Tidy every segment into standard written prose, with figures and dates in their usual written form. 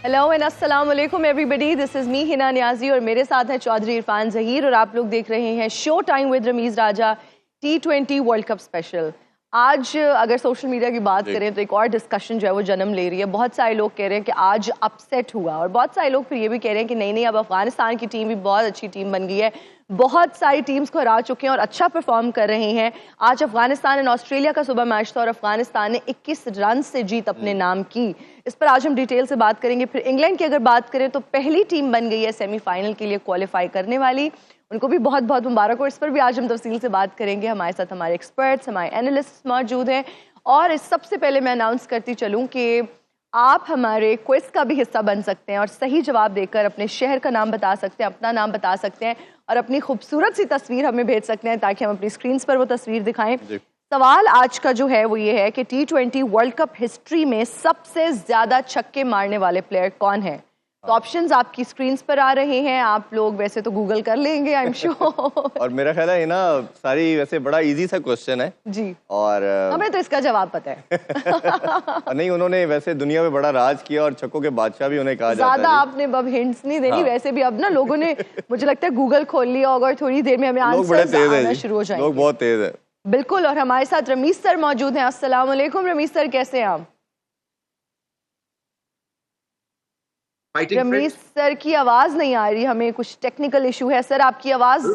Hello and अस्सलाम वालेकुम everybody, this is me Hina Niazi और मेरे साथ है चौधरी इरफान ज़हीर और आप लोग देख रहे हैं show time with Rameez Raja T20 world cup special. आज अगर सोशल मीडिया की बात करें तो एक और डिस्कशन जो है वो जन्म ले रही है। बहुत सारे लोग कह रहे हैं कि आज अपसेट हुआ और बहुत सारे लोग फिर ये भी कह रहे हैं कि नहीं अब अफगानिस्तान की टीम भी बहुत अच्छी टीम बन गई है, बहुत सारी टीम्स को हरा चुके हैं और अच्छा परफॉर्म कर रहे हैं। आज अफगानिस्तान एंड ऑस्ट्रेलिया का सुबह मैच था और अफगानिस्तान ने 21 रन से जीत अपने नाम की। इस पर आज हम डिटेल से बात करेंगे। फिर इंग्लैंड की अगर बात करें तो पहली टीम बन गई है सेमीफाइनल के लिए क्वालिफाई करने वाली, उनको भी बहुत बहुत मुबारक हो। इस पर भी आज हम तफसील से बात करेंगे। हमारे साथ हमारे एक्सपर्ट्स, हमारे एनालिस्ट मौजूद हैं और इस सबसे पहले मैं अनाउंस करती चलूँ कि आप हमारे क्विज का भी हिस्सा बन सकते हैं और सही जवाब देकर अपने शहर का नाम बता सकते हैं, अपना नाम बता सकते हैं और अपनी खूबसूरत सी तस्वीर हमें भेज सकते हैं ताकि हम अपनी स्क्रीन पर वो तस्वीर दिखाएं। सवाल आज का जो है वो ये है कि T20 वर्ल्ड कप हिस्ट्री में सबसे ज्यादा छक्के मारने वाले प्लेयर कौन है? तो ऑप्शंस आपकी स्क्रीन पर आ रहे हैं, आप लोग वैसे तो गूगल कर लेंगे आई एम श्योर। और मेरा ख्याल है ना सारी वैसे बड़ा इजी सा क्वेश्चन है जी और हमें तो इसका जवाब पता है। नहीं, उन्होंने वैसे दुनिया में बड़ा राज किया और छक्कों के बादशाह भी उन्हें कहा जाता है। ज्यादा आपने अब हिंट्स नहीं देनी। वैसे भी अब ना लोगों ने मुझे लगता है गूगल खोल लिया होगा और थोड़ी देर में हमें आंसर्स आना शुरू हो जाएंगे। लोग बहुत तेज है। बिल्कुल। और हमारे साथ रमीज सर मौजूद हैं। अस्सलाम वालेकुम रमीज सर, कैसे हैं आप? रमीज सर की आवाज नहीं आ रही, हमें कुछ टेक्निकल इशू है। सर आपकी आवाज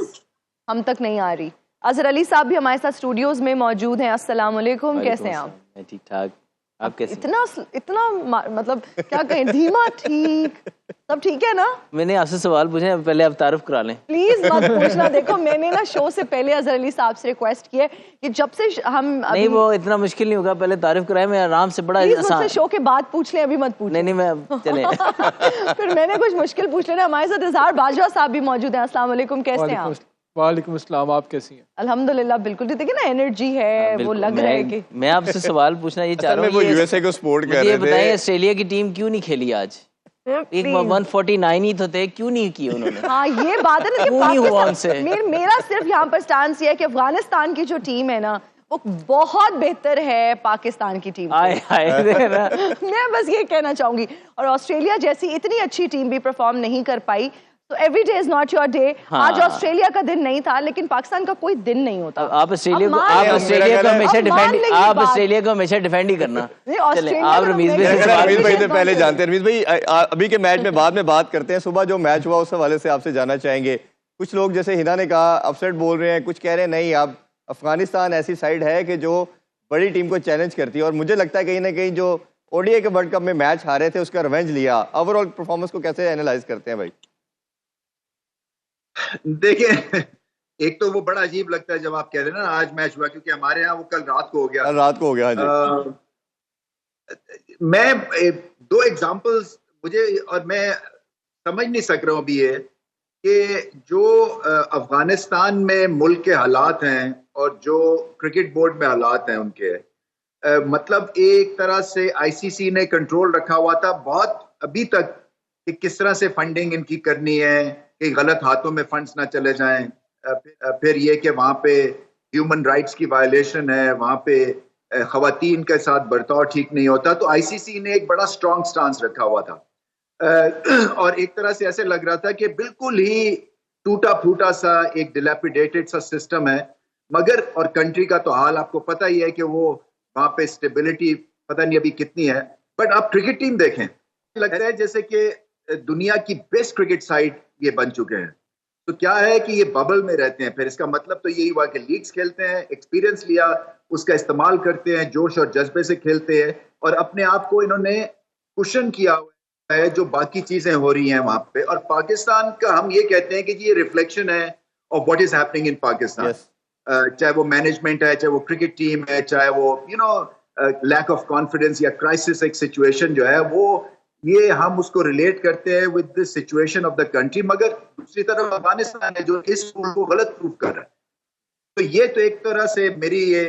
हम तक नहीं आ रही। अजहर अली साहब भी हमारे साथ स्टूडियोज में मौजूद हैं। अस्सलाम वालेकुम, कैसे हैं आप? ठीक ठाक, आप कैसे? इतना मतलब क्या कहें, धीमा ठीक, सब ठीक है ना? मैंने आपसे सवाल पूछे, पहले आप तारुफ करा लें। प्लीज मत पूछना। देखो मैंने ना शो से पहले अजहर अली साहब से रिक्वेस्ट की है कि जब से हम नहीं वो इतना मुश्किल नहीं होगा, पहले तारुफ कराए, मैं आराम से बड़ा आसान। शो के बाद पूछ लें, अभी मत पूछ। नहीं मैं चले। फिर मैंने कुछ मुश्किल पूछ लेना। हमारे साथ इजहार बाजवा साहब भी मौजूद हैं। अस्सलाम वालेकुम, कैसे हैं आप? वालेकुम अस्सलाम, आप कैसी हैं? अल्हम्दुलिल्लाह बिल्कुल। देखिए ना एनर्जी है, वो लग रहा है कि मैं आपसे सवाल पूछना ये चाह रहा हूँ, वो यूएसए को सपोर्ट कर रहे थे। ये बताइए ऑस्ट्रेलिया की टीम क्यों नहीं खेली आज? एक 149 ही तो थे, क्यों नहीं किए उन्होंने? हाँ ये बात है ना कि नहीं हुआ उनसे। मेरा सिर्फ यहाँ पर स्टांस ये है कि अफगानिस्तान की जो टीम है ना वो बहुत बेहतर है पाकिस्तान की टीम। मैं बस ये कहना चाहूंगी। और ऑस्ट्रेलिया जैसी इतनी अच्छी टीम भी परफॉर्म नहीं कर पाई। तो every day is not your day. आज ऑस्ट्रेलिया का दिन नहीं था, लेकिन पाकिस्तान का कोई दिन नहीं होता। आप ऑस्ट्रेलिया को हमेशा डिफेंड ही करना। आप रमीज भाई से पहले जानते हैं। रमीज भाई अभी के मैच में बाद में बात करते हैं। सुबह जो मैच हुआ उस हवाले से आपसे जानना चाहेंगे। कुछ लोग जैसे हिना ने कहा अपसेट बोल रहे हैं, कुछ कह रहे हैं नहीं, अब अफगानिस्तान ऐसी साइड है कि जो बड़ी टीम को चैलेंज करती है और मुझे लगता है कहीं ना कहीं जो ओडीआई के वर्ल्ड कप में मैच हारे थे उसका रिवेंज लिया। ओवरऑल परफॉर्मेंस को कैसे एनालाइज करते हैं भाई? देखिए, एक तो वो बड़ा अजीब लगता है जब आप कह रहे हैं ना आज मैच हुआ, क्योंकि हमारे यहाँ वो कल रात को हो गया। कल रात को हो गया जी। मैं दो एग्जांपल्स मुझे और मैं समझ नहीं सक रहा हूँ अभी ये कि जो अफगानिस्तान में मुल्क के हालात हैं और जो क्रिकेट बोर्ड में हालात हैं उनके मतलब एक तरह से आईसीसी ने कंट्रोल रखा हुआ था बहुत अभी तक कि किस तरह से फंडिंग इनकी करनी है कि गलत हाथों में फंड्स ना चले जाएं। फिर ये कि वहाँ पे ह्यूमन राइट्स की वायलेशन है, वहाँ पे खवातीन के साथ बर्ताव ठीक नहीं होता। तो आईसीसी ने एक बड़ा स्ट्रॉन्ग स्टांस रखा हुआ था और एक तरह से ऐसे लग रहा था कि बिल्कुल ही टूटा फूटा सा एक डिलैपिडेटेड सा सिस्टम है। मगर और कंट्री का तो हाल आपको पता ही है कि वो वहाँ पे स्टेबिलिटी पता नहीं अभी कितनी है। बट आप क्रिकेट टीम देखें, लगता है जैसे कि दुनिया की बेस्ट क्रिकेट साइड ये बन चुके हैं। तो क्या है कि ये बबल में रहते हैं। फिर इसका मतलब तो यही हुआ कि लीग्स खेलते हैं, एक्सपीरियंस लिया, उसका इस्तेमाल करते हैं, जोश और जज्बे से खेलते हैं और अपने आप को इन्होंने कुशन किया हुआ है जो बाकी चीजें हो रही हैं वहां पे। और पाकिस्तान का हम ये कहते हैं कि ये रिफ्लेक्शन है of what is happening in Pakistan. चाहे वो मैनेजमेंट है, चाहे वो क्रिकेट टीम है, चाहे वो लैक ऑफ कॉन्फिडेंस या क्राइसिस एक सिचुएशन जो है वो ये हम उसको रिलेट करते हैं with the situation of the country. मगर दूसरी तरफ अफगानिस्तान है जो इस रूल को गलत प्रूफ कर रहा है। तो ये तो एक तरह से मेरी ये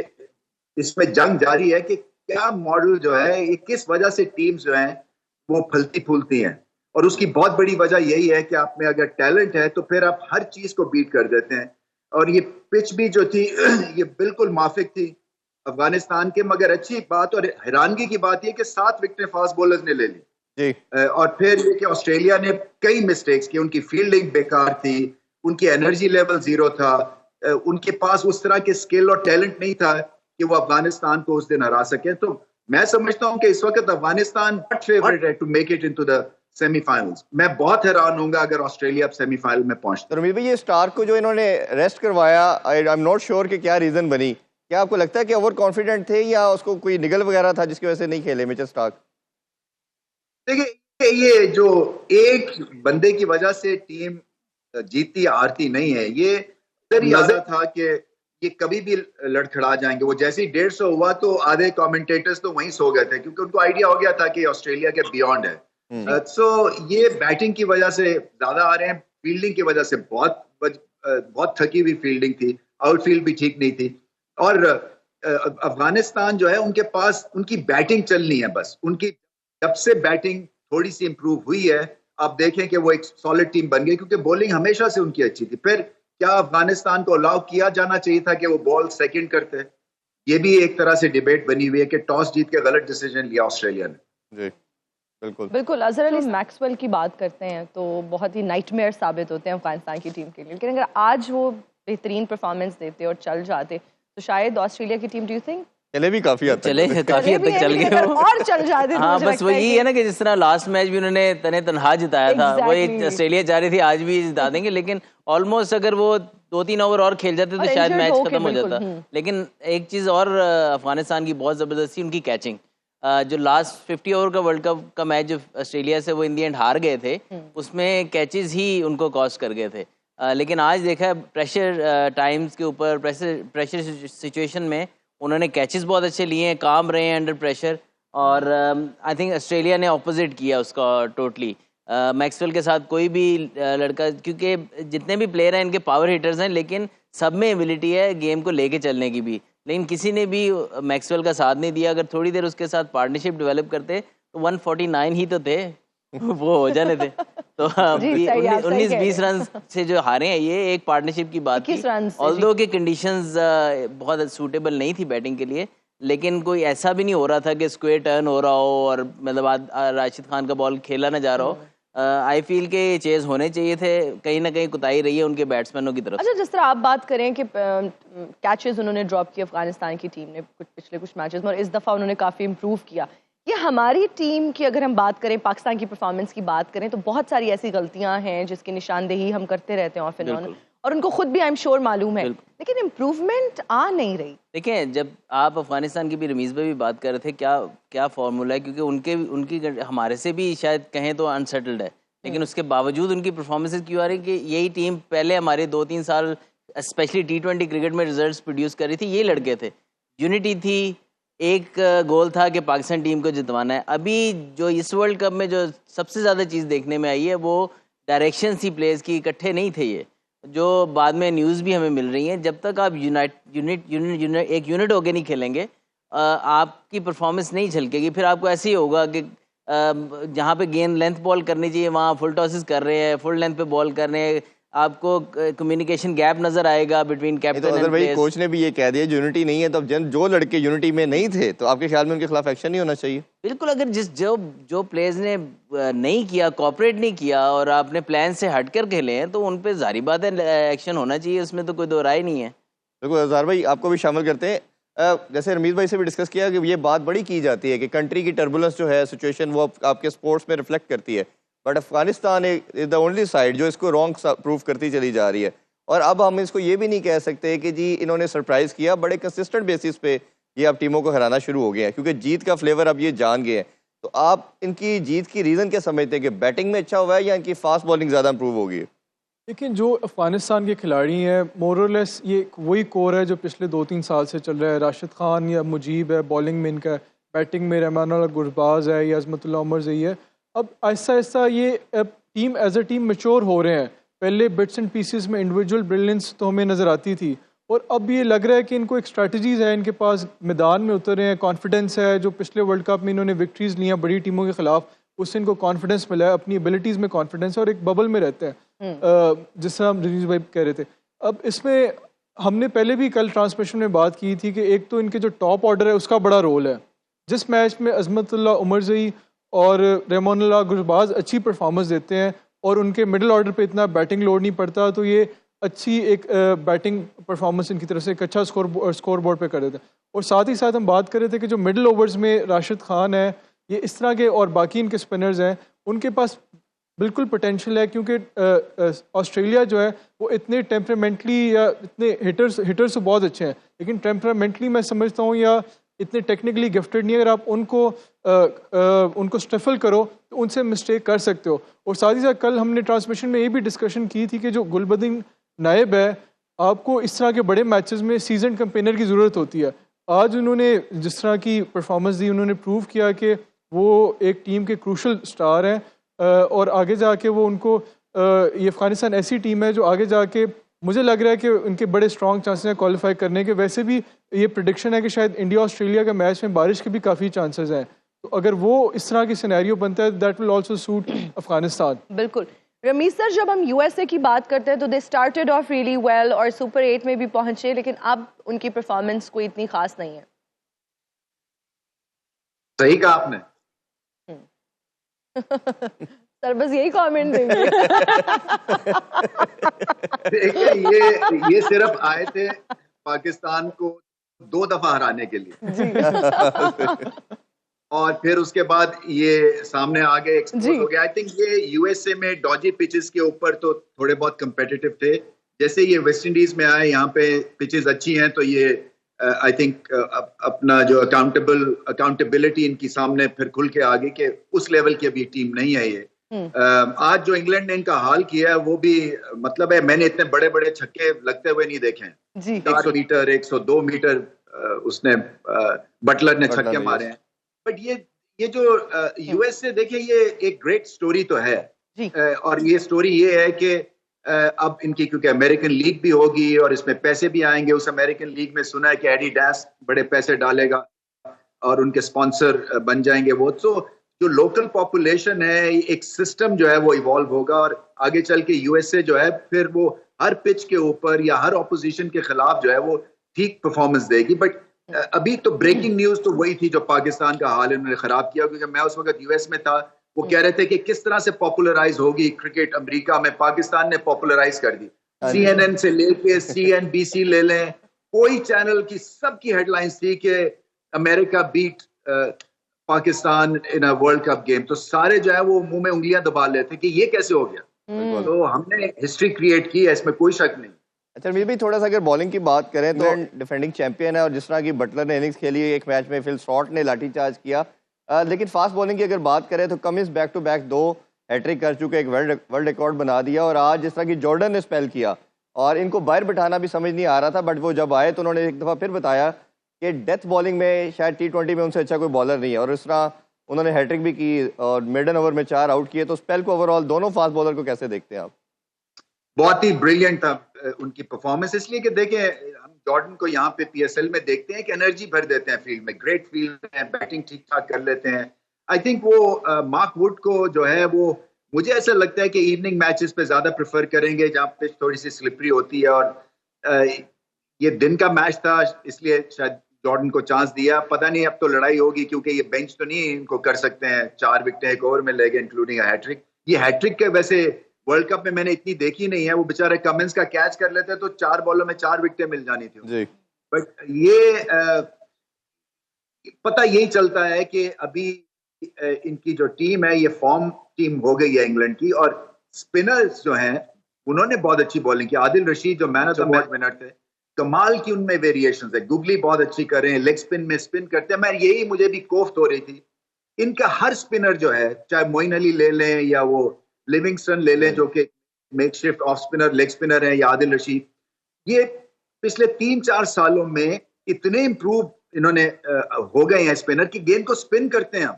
इसमें जंग जारी है कि क्या मॉडल जो है ये किस वजह से टीम्स जो हैं वो फलती फूलती हैं। और उसकी बहुत बड़ी वजह यही है कि आप में अगर टैलेंट है तो फिर आप हर चीज को बीट कर देते हैं। और ये पिच भी जो थी ये बिल्कुल माफिक थी अफगानिस्तान के। मगर अच्छी बात और हैरानगी की बात यह कि 7 विकेटें फास्ट बॉलर्स ने ले ली। जी। और फिर ये कि ऑस्ट्रेलिया ने कई मिस्टेक्स की, उनकी फील्डिंग बेकार थी, उनकी एनर्जी लेवल जीरो था, उनके पास उस तरह के स्किल और टैलेंट नहीं था कि वो अफगानिस्तान को उस दिन हरा सके। तो मैं समझता हूं कि इस वक्त अफगानिस्तान फेवरेट है to make it into the semifinals. मैं बहुत हैरान होऊंगा अगर ऑस्ट्रेलिया अब सेमीफाइनल में पहुंचता। तो रमीज भाई, ये स्टार्क को जो इन्होंने रेस्ट करवाया, आई एम नॉट श्योर कि क्या रीजन बनी। क्या आपको लगता है कि ओवर कॉन्फिडेंट थे या उसको कोई निगल वगैरह था जिसकी वजह से नहीं खेले मिचेल स्टार्क? देखिए, ये जो एक बंदे की वजह से टीम जीतती हारती नहीं है, ये नजर था कि ये कभी भी लड़खड़ा जाएंगे। वो जैसे ही 150 हुआ तो आधे कमेंटेटर्स तो वहीं सो गए थे, क्योंकि उनको आइडिया हो गया था कि ऑस्ट्रेलिया के बियॉन्ड है। सो ये बैटिंग की वजह से ज्यादा आ रहे हैं, फील्डिंग की वजह से बहुत थकी हुई फील्डिंग थी, आउटफील्ड भी ठीक नहीं थी। और अफगानिस्तान जो है, उनके पास उनकी बैटिंग चलनी है बस। उनकी जब से बैटिंग थोड़ी सी इंप्रूव हुई है, आप देखें कि वो एक सॉलिड टीम बन गई, क्योंकि बॉलिंग हमेशा से उनकी अच्छी थी। फिर क्या अफगानिस्तान को अलाउ किया जाना चाहिए था कि वो बॉल सेकंड करते? ये भी एक तरह से डिबेट बनी हुई है कि टॉस जीत के गलत डिसीजन लिया ऑस्ट्रेलिया ने। जी बिल्कुल बिल्कुल। अजहर अली मैक्सवेल की बात करते हैं तो बहुत ही नाइटमेयर साबित होते हैं अफगानिस्तान की टीम के लिए, लेकिन अगर आज वो बेहतरीन परफॉर्मेंस देते और चल जाते तो शायद ऑस्ट्रेलिया की टीम, डू यू थिंक, चले भी काफी हद तक चले काफी हद तक चल गए वो। और चल जाते। हाँ, बस वही है ना कि जिस तरह लास्ट मैच भी उन्होंने तने तनहा जिताया था, वही ऑस्ट्रेलिया चाह रही थी आज भी जिता देंगे, लेकिन ऑलमोस्ट अगर वो 2-3 ओवर और खेल जाते तो शायद मैच खत्म हो जाता। लेकिन एक चीज और अफगानिस्तान की बहुत जबरदस्त थी, उनकी कैचिंग। जो लास्ट 50 ओवर का वर्ल्ड कप का मैच जो ऑस्ट्रेलिया से वो इन दी एंड हार गए थे, उसमें कैचेस ही उनको कॉस्ट कर गए थे। लेकिन आज देखा है प्रेशर टाइम्स के ऊपर, प्रेशर सिचुएशन में उन्होंने कैचेस बहुत अच्छे लिए हैं, काम रहे हैं अंडर प्रेशर। और आई थिंक ऑस्ट्रेलिया ने ऑपोजिट किया उसका टोटली। मैक्सवेल के साथ कोई भी लड़का, क्योंकि जितने भी प्लेयर हैं इनके पावर हिटर्स हैं, लेकिन सब में एबिलिटी है गेम को लेके चलने की भी, लेकिन किसी ने भी मैक्सवेल का साथ नहीं दिया। अगर थोड़ी देर उसके साथ पार्टनरशिप डेवलप करते तो 149 ही तो थे वो हो जाने थे। तो 19-20 रन से जो हारे हैं, ये एक पार्टनरशिप की बात थी। ऑल्दो के कंडीशंस बहुत सूटेबल नहीं थी बैटिंग के लिए, लेकिन कोई ऐसा भी नहीं हो रहा था कि स्क्वायर टर्न हो रहा हो और मतलब राशिद खान का बॉल खेला ना जा रहा हो। आई फील के चेज होने चाहिए थे, कहीं ना कहीं कुताही रही है उनके बैट्समैनों की तरफ। अच्छा, जिस तरह आप बात करें कि कैचेस उन्होंने ड्रॉप किए अफगानिस्तान की टीम ने पिछले कुछ मैचेस में, और इस दफ़ा उन्होंने काफ़ी इम्प्रूव किया। ये हमारी टीम की अगर हम बात करें, पाकिस्तान की परफॉर्मेंस की बात करें, तो बहुत सारी ऐसी गलतियां हैं जिसकी निशानदेही हम करते रहते हैं ऑफ एंड ऑन, और उनको खुद भी आई एम श्योर मालूम है, लेकिन इम्प्रूवमेंट आ नहीं रही। देखिए, जब आप अफगानिस्तान की भी रमीज पे भी बात कर रहे थे, क्या फॉर्मूला है, क्योंकि उनकी हमारे से भी शायद कहें तो अनसेटल्ड है, लेकिन उसके बावजूद उनकी परफॉर्मेंसेज क्यों आ रही है कि यही टीम पहले हमारे 2-3 साल स्पेशली T20 क्रिकेट में रिजल्ट्स प्रोड्यूस कर रही थी, ये लड़के थे, यूनिटी थी, एक गोल था कि पाकिस्तान टीम को जितवाना है। अभी जो इस वर्ल्ड कप में जो सबसे ज़्यादा चीज़ देखने में आई है वो डायरेक्शन सी प्लेयर्स की, इकट्ठे नहीं थे ये, जो बाद में न्यूज़ भी हमें मिल रही हैं। जब तक आप एक यूनिट होके नहीं खेलेंगे, आपकी परफॉर्मेंस नहीं झलकेगी। फिर आपको ऐसे ही होगा कि जहाँ पे गेंद लेंथ बॉल करनी चाहिए वहाँ फुल टॉसेस कर रहे हैं, फुल लेंथ पे बॉल कर रहे हैं, आपको कम्युनिकेशन गैप नजर आएगा between captain and players. Coach ने भी ये कह दिया यूनिटी नहीं है, तो जो लड़के यूनिटी में नहीं थे तो आपके ख्याल में उनके खिलाफ एक्शन नहीं होना चाहिए? बिल्कुल, अगर जो प्लेयर्स ने नहीं किया, कोऑपरेट नहीं किया और आपने प्लान से हट कर खेले हैं, तो उन पे जारी बात है एक्शन होना चाहिए, उसमें तो कोई दो राय नहीं है। बिल्कुल अज़हर भाई, आपको भी शामिल करते हैं। जैसे रमीज भाई से भी डिस्कस किया कि ये बात बड़ी की जाती है कि कंट्री की टर्बुलेंस जो है सिचुएशन, वो आपके स्पोर्ट्स में रिफ्लेक्ट करती है, but Afghanistan is the only side जो इसको रॉन्ग प्रूव करती चली जा रही है। और अब हम इसको ये भी नहीं कह सकते कि जी इन्होंने सरप्राइज किया, बड़े कंसिस्टेंट बेसिस पे ये अब टीमों को हराना शुरू हो गया है, क्योंकि जीत का फ्लेवर अब ये जान गए हैं। तो आप इनकी जीत की रीज़न क्या समझते हैं कि बैटिंग में अच्छा हुआ है या इनकी फास्ट बॉलिंग ज़्यादा इंप्रूव होगी? लेकिन जो अफगानिस्तान के खिलाड़ी हैं, मोरलेस ये वही कोर है जो पिछले 2-3 साल से चल रहा है। राशिद खान या मुजीब है, बॉलिंग में इनका, बैटिंग में रहमान गुरबाज है या अजमतुल्लाह उमर ज़ई है। अब आहिस्ता आहिस्ता ये team as a team mature हो रहे हैं। पहले बिट्स एंड पीसेस में इंडिविजुअल ब्रिलियंस तो हमें नज़र आती थी, और अब ये लग रहा है कि इनको एक स्ट्रैटेजीज़ है, इनके पास मैदान में उतर रहे हैं, कॉन्फिडेंस है। जो पिछले वर्ल्ड कप में इन्होंने विक्ट्रीज़ ली हैं बड़ी टीमों के खिलाफ, उससे इनको कॉन्फिडेंस मिला है, अपनी एबिलिटीज़ में कॉन्फिडेंस है, और एक बबल में रहते हैं, जिस तरह रजीज भाई कह रहे थे। अब इसमें हमने पहले भी कल ट्रांसमिशन में बात की थी कि एक तो इनके जो टॉप ऑर्डर है उसका बड़ा रोल है। जिस मैच में अजमतुल्लाह उमर ज़ई और रहमानुल्लाह गुरबाज अच्छी परफॉर्मेंस देते हैं और उनके मिडिल ऑर्डर पे इतना बैटिंग लोड नहीं पड़ता, तो ये अच्छी एक बैटिंग परफॉर्मेंस इनकी तरफ से एक अच्छा स्कोर बोर्ड पे कर देते हैं। और साथ ही साथ हम बात कर रहे थे कि जो मिडिल ओवर्स में राशिद खान है, ये इस तरह के और बाकी इनके स्पिनर्स हैं, उनके पास बिल्कुल पोटेंशियल है, क्योंकि ऑस्ट्रेलिया जो है वो इतने टेम्परामेंटली या इतने हिटर्स तो बहुत अच्छे हैं, लेकिन टेम्परामेंटली मैं समझता हूँ या इतने टेक्निकली गिफ्टेड नहीं है। अगर आप उनको स्टफल करो तो उनसे मिस्टेक कर सकते हो। और साथ ही साथ कल हमने ट्रांसमिशन में ये भी डिस्कशन की थी कि जो गुलबदीन नायब है, आपको इस तरह के बड़े मैचेस में सीजन कैंपेनर की ज़रूरत होती है। आज उन्होंने जिस तरह की परफॉर्मेंस दी, उन्होंने प्रूव किया कि वो एक टीम के क्रूशल स्टार हैं और आगे जाके वो उनको ये अफगानिस्तान ऐसी टीम है जो आगे जाके मुझे लग रहा है कि उनके बड़े स्ट्रॉन्ग चांसेस हैं क्वालिफाई करने के। वैसे भी ये प्रेडिक्शन है कि शायद इंडिया ऑस्ट्रेलिया के मैच में बारिश के भी काफ़ी चांसेस हैं, तो अगर वो इस तरह की सिनेरियो बनता है that will also suit Afghanistan. बिल्कुल रमीज सर, जब हम यूएसए की बात करते हैं तो they started off really well और सुपर 8 में भी पहुंचे, लेकिन अब उनकी परफॉर्मेंस कोई इतनी खास नहीं है। सही कहा आपने। सर बस यही कमेंट देंगे। देखिए ये सिर्फ आए थे पाकिस्तान को 2 दफा हराने के लिए और फिर उसके बाद ये सामने आ गए, एक्सपोज हो गया। आई थिंक ये यूएसए में डॉजी पिचेस के ऊपर तो थोड़े बहुत कंपेटिटिव थे, जैसे ये वेस्ट इंडीज में आए यहाँ पे पिचेस अच्छी हैं तो ये आई थिंक अपना जो अकाउंटेबिलिटी इनकी सामने फिर खुल के आ गई कि उस लेवल की अभी टीम नहीं है ये। आज जो इंग्लैंड ने इनका हाल किया है वो भी मतलब है, मैंने इतने बड़े बड़े छक्के लगते हुए नहीं देखे हैं। 4 मीटर 102 मीटर उसने बटलर ने छक्के मारे हैं। बट ये जो यूएस से देखिए, ये एक ग्रेट स्टोरी तो है और ये स्टोरी ये है कि अब इनकी क्योंकि अमेरिकन लीग भी होगी और इसमें पैसे भी आएंगे। उस अमेरिकन लीग में सुना है कि एडिडास बड़े पैसे डालेगा और उनके स्पॉन्सर बन जाएंगे वो। तो जो लोकल पॉपुलेशन है, एक सिस्टम जो है वो इवॉल्व होगा और आगे चल के यूएसए जो है फिर वो हर पिच के ऊपर या हर ऑपोजिशन के खिलाफ जो है वो ठीक परफॉर्मेंस देगी। बट अभी तो ब्रेकिंग न्यूज तो वही थी जो पाकिस्तान का हाल इन्होंने खराब किया, क्योंकि मैं उस वक्त यूएस में था। वो कह रहे थे कि किस तरह से पॉपुलराइज होगी क्रिकेट अमेरिका में, पाकिस्तान ने पॉपुलराइज कर दी। CNN से लेके CNBC ले लें, कोई चैनल की सबकी हेडलाइंस थी कि America beat Pakistan in a world cup game. तो सारे जो है वो मुंह में उंगलियां दबा लेते कि ये कैसे हो गया। तो हमने हिस्ट्री क्रिएट की है, इसमें कोई शक नहीं। अच्छा मीर भाई, थोड़ा सा अगर बॉलिंग की बात करें तो डिफेंडिंग चैंपियन है और जिस तरह की बटलर ने इनिंग्स खेली एक मैच में, फिल शॉट ने लाठीचार्ज किया, लेकिन फास्ट बॉलिंग की अगर बात करें तो Cummins back to back 2 hat trick कर चुके, एक वर्ल्ड रिकॉर्ड बना दिया। और आज जिस तरह की जॉर्डन ने स्पेल किया और इनको बाहर बिठाना भी समझ नहीं आ रहा था, बट वो जब आए तो उन्होंने एक दफ़ा फिर बताया कि डेथ बॉलिंग में शायद T20 में उनसे अच्छा कोई बॉलर नहीं है। और इस तरह उन्होंने हैट्रिक भी की और मिडन ओवर में 4 आउट किए। तो स्पेल को ओवरऑल दोनों फास्ट बॉलर को कैसे देखते हैं आप? बहुत ही ब्रिलियंट था उनकी परफॉर्मेंस, इसलिए कि देखें हम जॉर्डन को यहाँ पे PSL में देखते हैं कि एनर्जी भर देते हैं फील्ड में, ग्रेट फील्ड है, बैटिंग ठीक ठाक कर लेते हैं। आई थिंक वो मार्क वुड को जो है वो मुझे ऐसा लगता है कि इवनिंग मैचेस पे ज्यादा प्रेफर करेंगे जहाँ पे थोड़ी सी स्लिपरी होती है। और ये दिन का मैच था इसलिए शायद जॉर्डन को चांस दिया। पता नहीं अब तो लड़ाई होगी क्योंकि ये बेंच तो नहीं इनको कर सकते हैं, 4 विकेटें एक ओवर में ले गए इंक्लूडिंग हैट्रिक। ये हैट्रिक के वैसे वर्ल्ड कप में मैंने इतनी देखी नहीं है। वो बेचारे कमिंस का कैच कर लेते तो 4 बॉलों में 4 विकेटें मिल जानी थी। बट ये पता यही चलता है कि अभी इनकी जो टीम है ये फॉर्म टीम हो गई है इंग्लैंड की, और स्पिनर्स जो हैं उन्होंने बहुत अच्छी बॉलिंग की। आदिल रशीद जो man of the match winner थे, कमाल की उनमें वेरिएशंस है। गुगली बहुत अच्छी कर रहे हैं, लेग स्पिन में स्पिन करते हैं। मैं यही मुझे भी कोफ्त हो रही थी, इनका हर स्पिनर जो है, चाहे मोइन अली ले लें या वो लिविंगस्टन ले लें जो कि makeshift off spinner leg spinner है, या आदिल रशीद, ये पिछले 3-4 सालों में इतने इम्प्रूव इन्होंने हो गए हैं स्पिनर की गेंद को स्पिन करते हैं।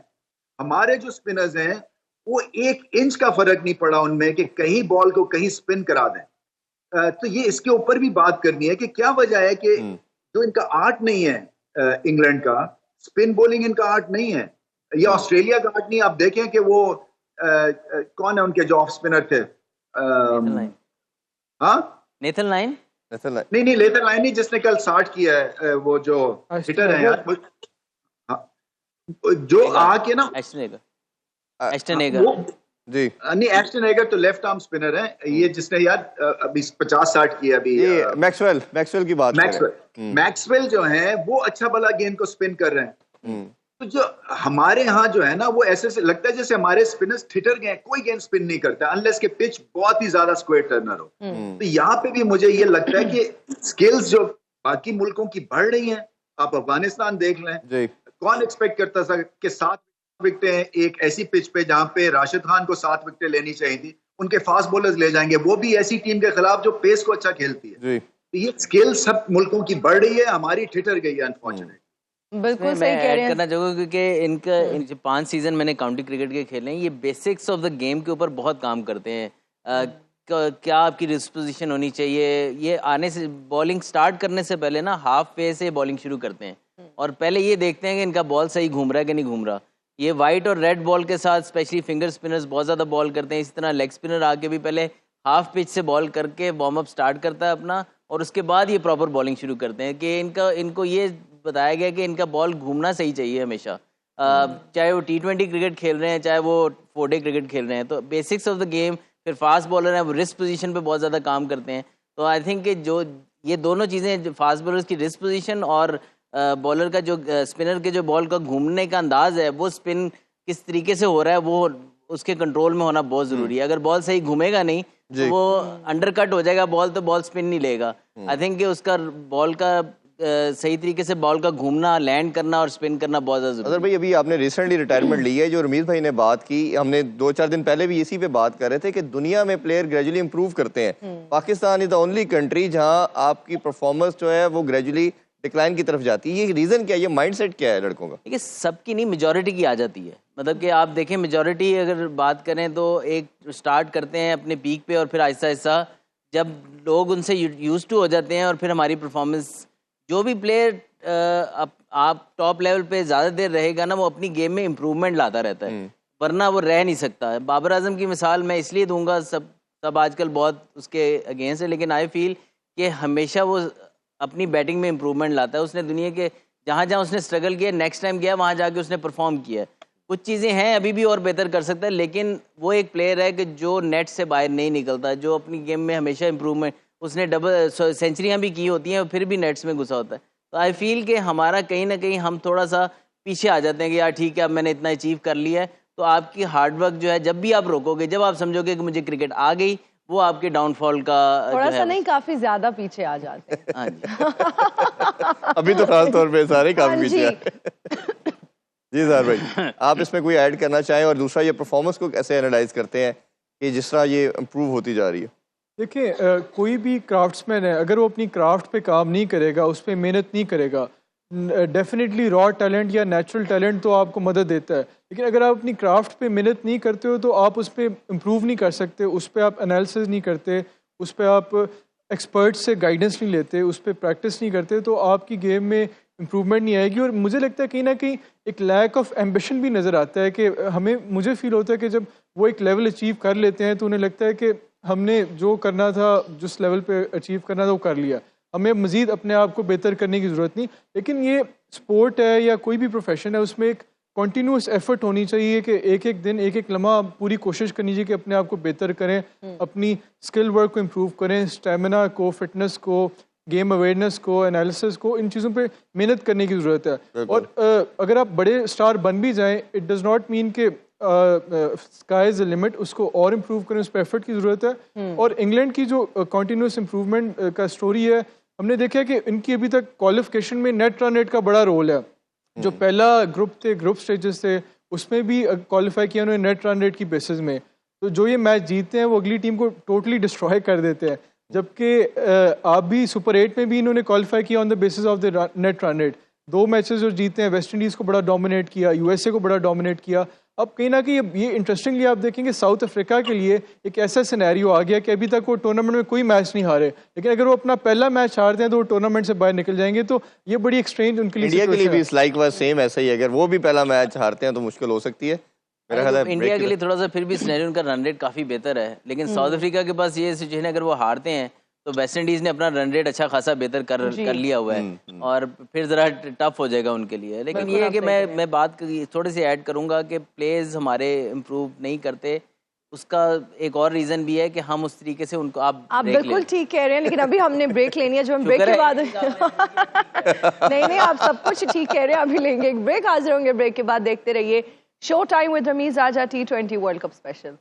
हमारे जो स्पिनर्स हैं वो 1 इंच का फर्क नहीं पड़ा उनमें कि कहीं बॉल को कहीं स्पिन करा दें। तो ये इसके ऊपर भी बात करनी है कि क्या वजह है कि जो इनका आर्ट नहीं है इंग्लैंड का, स्पिन बॉलिंग इनका आर्ट नहीं है, या ऑस्ट्रेलिया का आर्ट नहीं। आप देखें कि वो कौन है उनके जो ऑफ स्पिनर थे, नेथन लाइन नहीं लेथन लाइन नहीं, जिसने कल 60 किया है, वो जो हिटर है यार, जो आके ना एस्टन एगर जी नहीं, एस्टन एगर तो लेफ्ट आर्म स्पिनर है, ये जिसने यार अभी 50-60 किया अभी। ये मैक्सवेल की बात कर रहे हैं। मैक्सवेल जो है वो अच्छा भला गेंद को स्पिन कर रहे हैं। तो जो हमारे यहाँ जो है ना, वो ऐसे से लगता है जैसे हमारे स्पिनर्स ठिठर गए, कोई गेंद स्पिन नहीं करता अनलेस के पिच बहुत ही ज्यादा स्क्वायर टर्नर हो। तो यहाँ पे भी मुझे ये लगता है कि स्किल्स जो बाकी मुल्कों की बढ़ रही हैं। आप अफगानिस्तान देख लें, कौन एक्सपेक्ट करता था कि 7 विकेटें एक ऐसी पिच पे जहां पे राशिद खान को 7 विकेटें लेनी चाहिए थी, उनके फास्ट बॉलर्स ले जाएंगे, वो भी ऐसी टीम के खिलाफ जो पेस को अच्छा खेलती है। तो ये स्किल सब मुल्कों की बढ़ रही है, हमारी ठिठर गई है अनफॉर्चुनेटली। बिल्कुल सही मैं कह रहे ऐड हैं। करना चाहूँगा क्योंकि इनका जो 5 सीजन मैंने काउंटी क्रिकेट के खेले हैं, ये बेसिक्स ऑफ द गेम के ऊपर बहुत काम करते हैं। क्या आपकी रिस्ट पोजीशन होनी चाहिए, ये आने से बॉलिंग स्टार्ट करने से पहले ना हाफ पे से बॉलिंग शुरू करते हैं और पहले ये देखते हैं कि इनका बॉल सही घूम रहा है कि नहीं घूम रहा। ये वाइट और रेड बॉल के साथ स्पेशली फिंगर स्पिनर्स बहुत ज़्यादा बॉल करते हैं। इसी तरह लेग स्पिनर आके भी पहले हाफ पिच से बॉल करके वार्म अप स्टार्ट करता है अपना, और उसके बाद ये प्रॉपर बॉलिंग शुरू करते हैं कि इनको ये बताया गया कि इनका बॉल घूमना सही चाहिए हमेशा, चाहे वो T20 क्रिकेट खेल रहे हैं चाहे वो 4 डे क्रिकेट खेल रहे हैं। तो बेसिक्स ऑफ द गेम, फिर फास्ट बॉलर हैं वो रिस्ट पोजीशन पे बहुत ज़्यादा काम करते हैं। तो आई थिंक कि जो ये दोनों चीज़ें, फास्ट बॉलर्स की रिस्ट पोजीशन और बॉलर का जो स्पिनर के जो बॉल का घूमने का अंदाज है, वो स्पिन किस तरीके से हो रहा है वो उसके कंट्रोल में होना बहुत ज़रूरी है। अगर बॉल सही घूमेगा नहीं तो वो अंडरकट हो जाएगा बॉल, तो बॉल स्पिन नहीं लेगा। आई थिंक कि उसका बॉल का सही तरीके से बॉल का घूमना, लैंड करना और स्पिन करना बहुत ज़्यादा जरूरी है। अगर भाई अभी आपने रिसेंटली रिटायरमेंट ली है, जो रमीज भाई ने बात की, हमने 2-4 दिन पहले भी इसी पे बात कर रहे थे कि दुनिया में प्लेयर ग्रेजुअली इंप्रूव करते हैं। Pakistan is the only country जहां आपकी परफॉर्मेंस जो है वो ग्रेजुअली डिक्लाइन की तरफ जाती है। ये रीज़न क्या है, ये माइंडसेट क्या है लड़कों का? देखिए सबकी नहीं, मेजॉरिटी की आ जाती है। मतलब कि आप देखें मेजॉरिटी अगर बात करें तो एक स्टार्ट करते हैं अपने पीक पे और फिर आहिस्ता आहिस्ता जब लोग उनसे यूज टू हो जाते हैं और फिर हमारी परफॉर्मेंस, जो भी प्लेयर आप टॉप लेवल पे ज़्यादा देर रहेगा ना, वो अपनी गेम में इम्प्रूवमेंट लाता रहता है, वरना वो रह नहीं सकता। बाबर आजम की मिसाल मैं इसलिए दूंगा, सब आजकल बहुत उसके अगेंस्ट है, लेकिन आई फील कि हमेशा वो अपनी बैटिंग में इम्प्रूवमेंट लाता है। उसने दुनिया के जहाँ जहाँ उसने स्ट्रगल किया, नेक्स्ट टाइम गया वहाँ जाके उसने परफॉर्म किया। कुछ चीज़ें हैं अभी भी और बेहतर कर सकता है, लेकिन वो एक प्लेयर है कि जो नेट से बाहर नहीं निकलता, जो अपनी गेम में हमेशा इम्प्रूवमेंट, उसने डबल सेंचुरियाँ भी की होती हैं और फिर भी नेट्स में घुसा होता है। तो आई फील कि हमारा कहीं ना कहीं हम थोड़ा सा पीछे आ जाते हैं कि यार ठीक है अब मैंने इतना अचीव कर लिया है। तो आपकी हार्डवर्क जो है, जब भी आप रोकोगे, जब आप समझोगे कि मुझे क्रिकेट आ गई, वो आपके डाउनफॉल का थोड़ा सा नहीं, काफी ज्यादा पीछे आ जाते हैं। हाँ जी अभी तो खास तौर पे सारे काफी पीछे हैं। जी सर भाई, आप इसमें कोई ऐड करना चाहें? और दूसरा, ये परफॉर्मेंस को कैसे एनालाइज करते हैं कि जिस तरह ये इम्प्रूव होती जा रही है? देखिए कोई भी क्राफ्ट्समैन है, अगर वो अपनी क्राफ्ट पे काम नहीं करेगा, उस पर मेहनत नहीं करेगा, डेफिनेटली रॉ टैलेंट या नेचुरल टैलेंट तो आपको मदद देता है, लेकिन अगर आप अपनी क्राफ्ट पे मेहनत नहीं करते हो तो आप उस पर इम्प्रूव नहीं कर सकते, उस पर आप एनालिसिस नहीं करते, उस पर आप एक्सपर्ट से गाइडेंस नहीं लेते, उस पर प्रैक्टिस नहीं करते, तो आपकी गेम में इम्प्रूवमेंट नहीं आएगी। और मुझे लगता है कहीं ना कहीं एक लैक ऑफ एम्बिशन भी नज़र आता है कि मुझे फील होता है कि जब वो एक लेवल अचीव कर लेते हैं तो उन्हें लगता है कि हमने जो करना था, जिस लेवल पे अचीव करना था वो कर लिया, हमें मज़ीद अपने आप को बेहतर करने की ज़रूरत नहीं। लेकिन ये स्पोर्ट है या कोई भी प्रोफेशन है, उसमें एक कॉन्टीन्यूस एफर्ट होनी चाहिए कि एक एक दिन, एक एक लम्हा पूरी कोशिश करनी चाहिए कि अपने आप को बेहतर करें, अपनी स्किल वर्क को इम्प्रूव करें, स्टेमिना को, फिटनेस को, गेम अवेयरनेस को, एनालिसिस को, इन चीज़ों पे मेहनत करने की ज़रूरत है। और अगर आप बड़े स्टार बन भी जाएं, इट डज़ नॉट मीन कि स्काई इज़ द लिमिट, उसको और इम्प्रूव करें, उस पर एफर्ट की ज़रूरत है। और इंग्लैंड की जो कॉन्टीन्यूस इम्प्रूवमेंट का स्टोरी है, हमने देखा है कि इनकी अभी तक क्वालिफिकेशन में नेट रन रेट का बड़ा रोल है। जो पहला ग्रुप थे, ग्रुप स्टेजेस थे, उसमें भी क्वालिफाई किया उन्होंने नेट रन रेट की बेसिस में। तो जो ये मैच जीतते हैं वो अगली टीम को टोटली डिस्ट्रॉय कर देते हैं, जबकि आप भी सुपर 8 में भी इन्होंने क्वालिफाई किया on the basis of the net run rate. 2 matches जो जीते हैं, वेस्ट इंडीज़ को बड़ा डोमिनेट किया, यूएसए को बड़ा डोमिनेट किया। अब कहीं ना कहीं ये इंटरेस्टिंगली आप देखेंगे साउथ अफ्रीका के लिए एक ऐसा सिनेरियो आ गया कि अभी तक वो टूर्नामेंट में कोई मैच नहीं हारे, लेकिन अगर वो अपना पहला मैच हारते हैं तो वो टूर्नामेंट से बाहर निकल जाएंगे। तो ये बड़ी एक्सट्रेंज उनके लिए, इंडिया के लिए भी लाइक वाज सेम ऐसा ही, अगर वो भी पहला मैच हारते हैं तो मुश्किल हो सकती है। मेरा ख्याल है इंडिया के लिए थोड़ा सा फिर भी सिनेरियो उनका रन रेट काफ़ी बेहतर है, लेकिन साउथ अफ्रीका के पास ये सिचुएशन है, अगर वो हारते हैं तो वेस्ट इंडीज ने अपना रन रेट अच्छा खासा बेहतर कर लिया हुआ है और फिर जरा टफ हो जाएगा उनके लिए। लेकिन ये है कि मैं बात थोड़ी सी ऐड करूंगा कि प्लेयर्स हमारे इम्प्रूव नहीं करते, उसका एक और रीजन भी है कि हम उस तरीके से उनको आप बिल्कुल ठीक कह रहे हैं, लेकिन अभी हमने ब्रेक लेनी है जो हम ब्रेक के बाद नहीं आप सब कुछ ठीक कह रहे हैं, अभी लेंगे एक ब्रेक, हाजिर होंगे ब्रेक के बाद। देखते रहिए show time with Rameez Raja T20 world cup special.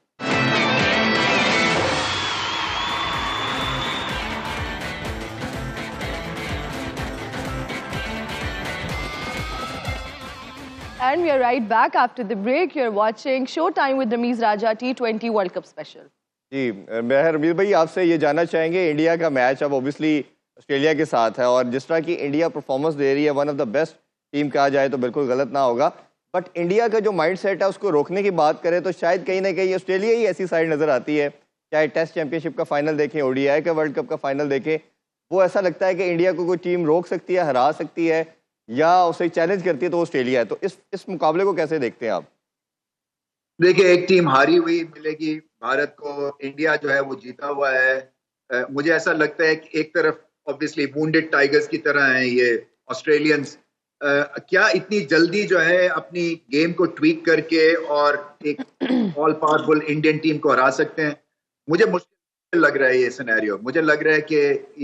And we are right back after the break. You're watching Showtime with Ramiz Raja T20 World Cup Special. जी, मैं रमीज भाई आपसे ये जानना चाहेंगे, इंडिया का मैच अब ऑब्वियसली ऑस्ट्रेलिया के साथ है और जिस तरह की इंडिया परफॉर्मेंस दे रही है, one of the best team कहा जाए तो बिल्कुल गलत ना होगा, बट इंडिया का जो माइंड सेट है उसको रोकने की बात करें तो शायद कहीं ना कहीं ऑस्ट्रेलिया ही ऐसी साइड नज़र आती है। चाहे टेस्ट चैंपियनशिप का फाइनल देखें, ODI का वर्ल्ड कप का फाइनल देखें, वो ऐसा लगता है कि इंडिया को कोई टीम रोक सकती है, हरा सकती है या उसे चैलेंज करती है तो ऑस्ट्रेलिया है। तो इस मुकाबले को कैसे देखते हैं आप? देखिए, एक टीम हारी हुई मिलेगी भारत को, इंडिया जो है वो जीता हुआ है। मुझे ऐसा लगता है कि एक तरफ ऑब्वियसली वुंडेड टाइगर्स की तरह हैं ये ऑस्ट्रेलियंस, क्या इतनी जल्दी जो है अपनी गेम को ट्वीक करके और एक ऑल पावरफुल इंडियन टीम को हरा सकते हैं? मुझे मुश्किल लग रहा है ये सिनेरियो। मुझे लग रहा है कि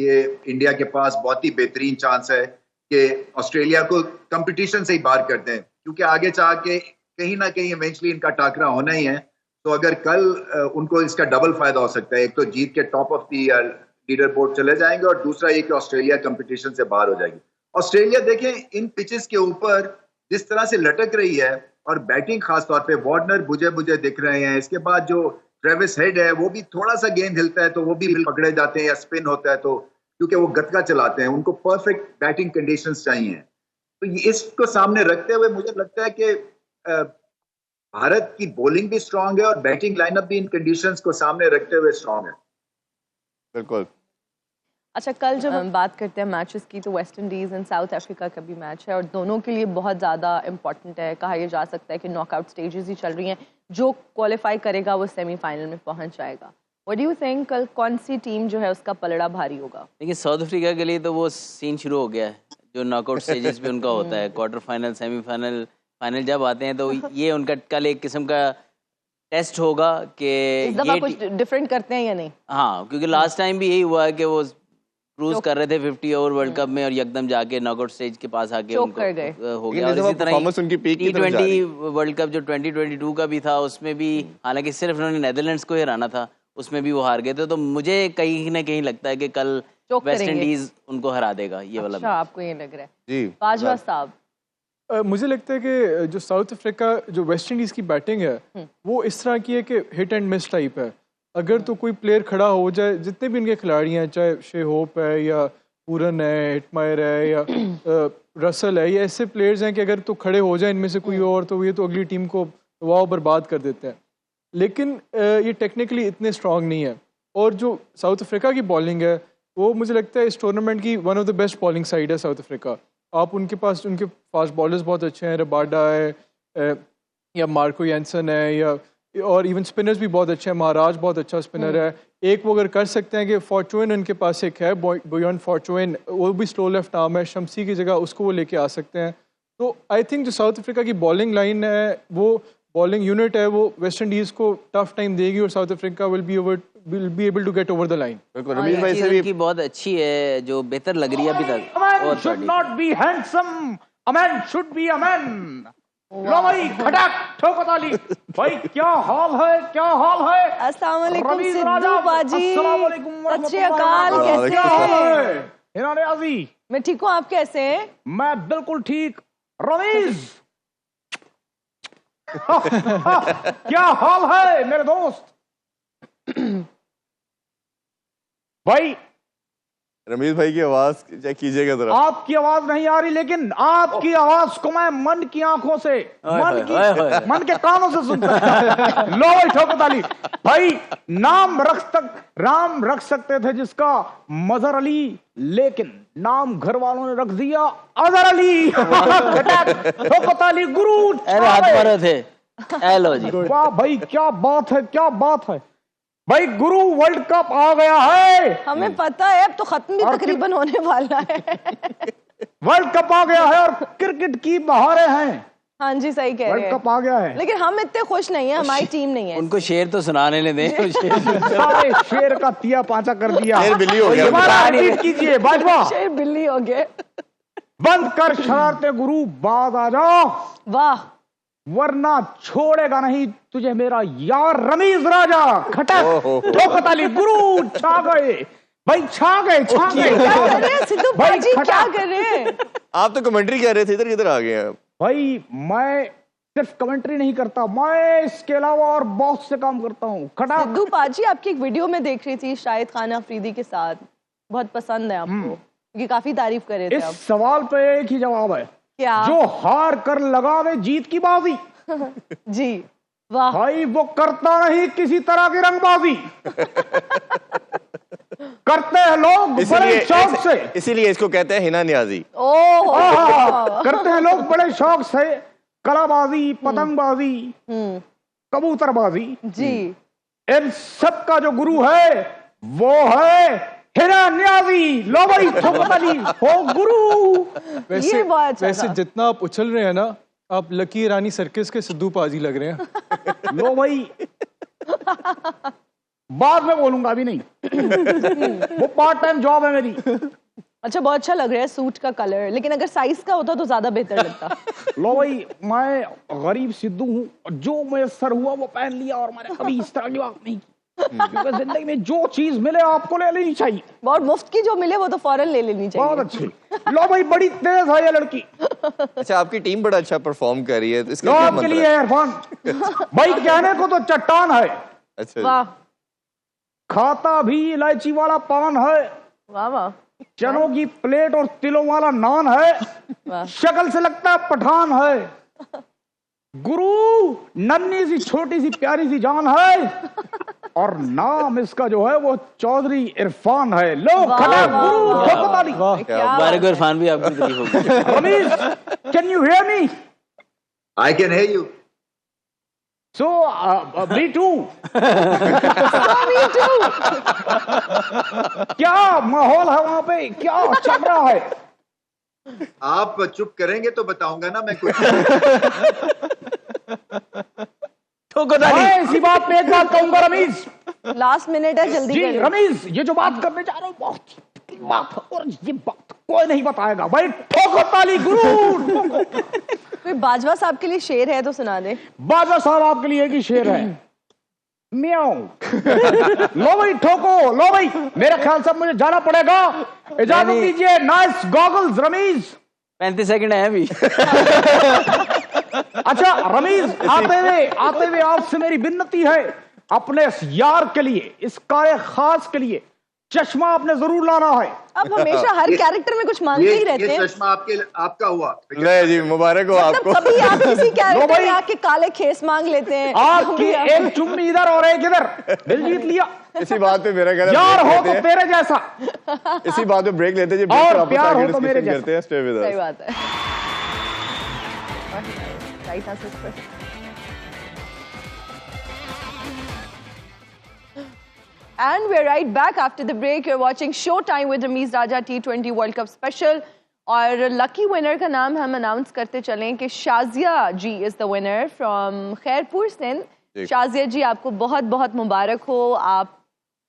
ये इंडिया के पास बहुत ही बेहतरीन चांस है कि ऑस्ट्रेलिया को कंपटीशन से ही बाहर कर दें, क्योंकि आगे चाह के कहीं ना कहीं इवेंचुअली इनका टाकरा होना ही है। तो अगर कल उनको इसका डबल फायदा हो सकता है, एक तो जीत के top of the leader board चले जाएंगे और दूसरा ये कि ऑस्ट्रेलिया कंपटीशन से बाहर हो जाएगी। ऑस्ट्रेलिया देखें इन पिचेस के ऊपर जिस तरह से लटक रही है और बैटिंग खासतौर पे वार्नर बुझे दिख रहे हैं। इसके बाद जो ट्रेविस हेड है वो भी थोड़ा सा गेंद हिलता है तो वो भी पकड़े जाते हैं या स्पिन होता है, तो क्योंकि वो गतका चलाते हैं, उनको परफेक्ट बैटिंग कंडीशंस चाहिए। तो इसको सामने रखते हुए मुझे लगता है कि भारत की बॉलिंग भी स्ट्रांग है और बैटिंग लाइनअप भी इन कंडीशंस को सामने रखते हुए स्ट्रांग है। बिल्कुल। अच्छा, कल जब हम बात करते हैं मैचेस की तो West Indies and south Africa का भी मैच है और दोनों के लिए बहुत ज़्यादा इम्पॉर्टेंट है। कहा यह जा सकता है कि नॉकआउट स्टेजेस ही चल रही हैं, जो क्वालिफाई करेगा वो सेमीफाइनल में पहुंच जाएगा। व्हाट डू यू थिंक, कल कौन सी टीम जो है उसका पलड़ा भारी होगा? देखिए, साउथ अफ्रीका के लिए तो वो सीन शुरू हो गया है जो नॉकआउट स्टेजेस पे उनका होता है, क्वार्टर फाइनल, सेमीफाइनल, फाइनल जब आते हैं तो ये उनका कल एक किस्म का टेस्ट होगा कि इस दफा कुछ डिफरेंट करते हैं या नहीं। हाँ, क्योंकि लास्ट टाइम भी यही हुआ है कि वो क्रूज कर रहे थे 50 ओवर वर्ल्ड कप में और एकदम जाके नॉकआउट स्टेज के पास आके उनको हो गया। और इसी तरह T20 वर्ल्ड कप जो 2022 का भी था उसमें भी हालांकि सिर्फ उन्होंने नेदरलैंड्स को ही हराना था, उसमें भी वो हार गए थे। तो मुझे कहीं ना कहीं लगता है कि कल वेस्ट इंडीज उनको हरा देगा ये वाला। अच्छा, आपको ये लग रहा है? जी बाजवा साहब, मुझे लगता है कि जो साउथ अफ्रीका, जो वेस्ट इंडीज़ की बैटिंग है वो इस तरह की है कि हिट एंड मिस टाइप है। अगर तो कोई प्लेयर खड़ा हो जाए, जितने भी इनके खिलाड़ी हैं, चाहे शे होप है या पूरन है, हिटमायर है या रसल है, ये ऐसे प्लेयर्स हैं कि अगर तो खड़े हो जाए इनमें से कोई और तो ये तो अगली टीम को वाव बर्बाद कर देते हैं। लेकिन ये टेक्निकली इतने स्ट्रांग नहीं है। और जो साउथ अफ्रीका की बॉलिंग है वो मुझे लगता है इस टूर्नामेंट की one of the best bowling side है साउथ अफ्रीका। आप उनके पास, उनके फास्ट बॉलर्स बहुत अच्छे हैं, रबाडा है या मार्को यैंसन है या और इवन स्पिनर्स भी बहुत अच्छे हैं, महाराज बहुत अच्छा स्पिनर है। एक वो अगर कर सकते हैं कि फॉर्चून उनके पास एक है, बियॉन्ड फॉर्चून, वो भी स्लो लेफ्ट आर्म है, शमसी की जगह उसको वो लेके आ सकते हैं। तो आई थिंक जो साउथ अफ्रीका की बॉलिंग लाइन है, वो बॉलिंग यूनिट है, वो वेस्ट इंडीज़ को टफ टाइम देगी और South Africa will be able to get over the line. बिल्कुल, रमीज भाई से भी बहुत अच्छी है, जो बेहतर लग रही है अभी तक। A man should not be handsome, a man should be a man. लो भाई, खटक ठोको ताली। भाई क्या हाल है, क्या हाल है? अस्सलाम वालेकुम रमीज सिद्धू राजा, बाजी। अस्सलाम वालेकुम व सत श्री रहमतुल्लाहि अकाल, व कैसे क्या हाल हैं? है? हिना नियाज़ी, मैं ठीक हूँ, आप कैसे हैं? मैं बिल्कुल ठीक। रमीज क्या हाल है मेरे दोस्त? भाई रमीज भाई की आवाज चेक कीजिएगा जरा। आपकी आवाज नहीं आ रही, लेकिन आपकी आवाज को मैं मन की आंखों से, मन के कानों से सुन सकता हूं। लो भाई ठोको ताली। भाई नाम राम रख सकते थे जिसका मजहर अली, लेकिन नाम घर वालों ने रख दिया अजहर अली। ठोको ताली गुरु। अरे हाथ मारे थे। हेलो जी। वाह भाई, क्या बात है, क्या बात है भाई गुरु वर्ल्ड कप आ गया है, हमें पता है, अब तो खत्म भी तकरीबन होने वाला है। वर्ल्ड कप आ गया है और क्रिकेट की बहारें हैं। हाँ जी, सही कह रहे वर्ल्ड हैं। कप आ गया है, लेकिन हम इतने खुश नहीं है, हमारी टीम नहीं है। उनको शेर तो सुनाने ले दें। सारे शेर का तिया पाचा कर दिया। शेर बिल्ली हो गया। दोबारा रिपीट कीजिए बाजवा। शेर बिल्ली हो गए। बंद कर शरारते गुरु, बाज आ जाओ, वाह, वरना छोड़ेगा नहीं तुझे मेरा यार रमीज राजा। खटक ठोकर ताली, गुरु छा गए भाई, छा गए, छा गए। क्या कर रहे हैं सिद्धू भाई, पाजी, खटा। क्या कर रहे हैं? आप तो कमेंट्री कर रहे थे, इधर किधर आ गए आप? भाई मैं सिर्फ कमेंट्री नहीं करता, मैं इसके अलावा और बहुत से काम करता हूँ। खटक। सिद्धू पाजी, आपकी एक वीडियो में देख रही थी शाहिद खान अफरीदी के साथ, बहुत पसंद है आपको, क्योंकि काफी तारीफ कर रहे थे आप। इस सवाल पे एक ही जवाब है, क्या? जो हार कर लगावे जीत की बाजी। जी, वाह। भाई वो करता नहीं किसी तरह की रंगबाजी। करते हैं लोग बड़े शौक से, इसीलिए इसको कहते हैं हिना न्याजी। ओह, करते हैं लोग बड़े शौक से कलाबाजी, पतंगबाजी, कबूतरबाजी। जी, इन सब का जो गुरु है वो है हिना न्याजी। लो भाई ठोकताली हो गुरु। ये बहुत अच्छा वैसे था। जितना आप उछल रहे हैं ना, आप लकी रानी सर्कस के सिद्धू पाजी लग रहे हैं। लो भाई बाद में बोलूंगा, अभी नहीं। वो पार्ट टाइम जॉब है मेरी। अच्छा, बहुत अच्छा लग रहा है सूट का कलर, लेकिन अगर साइज का होता तो ज्यादा बेहतर लगता। लो भाई मैं गरीब सिद्धू हूँ, जो मुयस्सर हुआ वो पहन लिया, और मैंने कभी इस तरह की बात नहीं की। क्योंकि जिंदगी में जो चीज मिले आपको ले लेनी चाहिए। बहुत मुफ्त की जो मिले वो तो फौरन ले लेनी बहुत चाहिए। अच्छी। लो भाई बड़ी तेज है ये लड़की। अच्छा, आपकी टीम बड़ा अच्छा परफॉर्म कर रही है, तो इसका लो क्या आपके मंत्र लिए है? इरफान भाई, कहने को तो चट्टान है, अच्छा वाह खाता भी इलायची वाला पान है, वाह वाह चनों की प्लेट और तिलों वाला नान है, वाह। शक्ल से लगता है पठान है, गुरु नन्ही सी छोटी सी प्यारी सी जान है, और नाम इसका जो है वो चौधरी इरफान है। लो खड़ा गुरु ठोकताली। क्या मुबारक इरफान भी आपकी तारीफ होगी। Rameez, can you hear me? I can hear you. So me too. Me too. क्या माहौल है वहां पे, क्या चल रहा है? आप चुप करेंगे तो बताऊंगा ना मैं कुछ। मैं इसी बात पे एक बात कहूंगा रमीज लास्ट मिनट है, जल्दी जी। करिए। रमीज, ये जो बात करने जा रहा हूँ बहुत बात है, और ये बात कोई नहीं बताएगा भाई। ठोको ताली गुरु। कोई बाजवा साहब के लिए शेर है तो सुना दे। बाजा साहब आपके लिए एक ही शेर है, म्याऊं। लो भाई ठोको। लो भाई मेरे ख्याल से मुझे जाना पड़ेगा, इजाजत दीजिए। Nice goggles Ramiz. 35 सेकंड है अभी। अच्छा रमीज, आते हुए आपसे मेरी विनती है, अपने इस यार के लिए, इस कार्य खास के लिए चश्मा आपने जरूर लाना है। आप हमेशा हर कैरेक्टर में कुछ मांगते ही रहते ये हैं। चश्मा आपका हुआ। नहीं जी, मुबारक हो आपको। कभी आप किसी लो कैरेक्टर भाई। में आके काले खेस मांग लेते हैं। आपकी एक चुम्मी इधर और एक इधर, दिल जीत लिया। इसी बात पे मेरा कहना यार break हो तो लेते हैं। तेरे जैसा, इसी बात पे ब्रेक लेते हैं जी। और break पर वापस प्यार आके हो तो मेरे discussion करते हैं। Stay with us. सही बात है। Right answer first. And we're right back after the break. You're watching Showtime with Rameez Raja T20 World Cup Special. और लकी विनर का नाम हम अनाउंस करते चलें कि Shazia ji is the winner from Khairpur Sindh. Shazia ji, आपको बहुत बहुत मुबारक हो। आप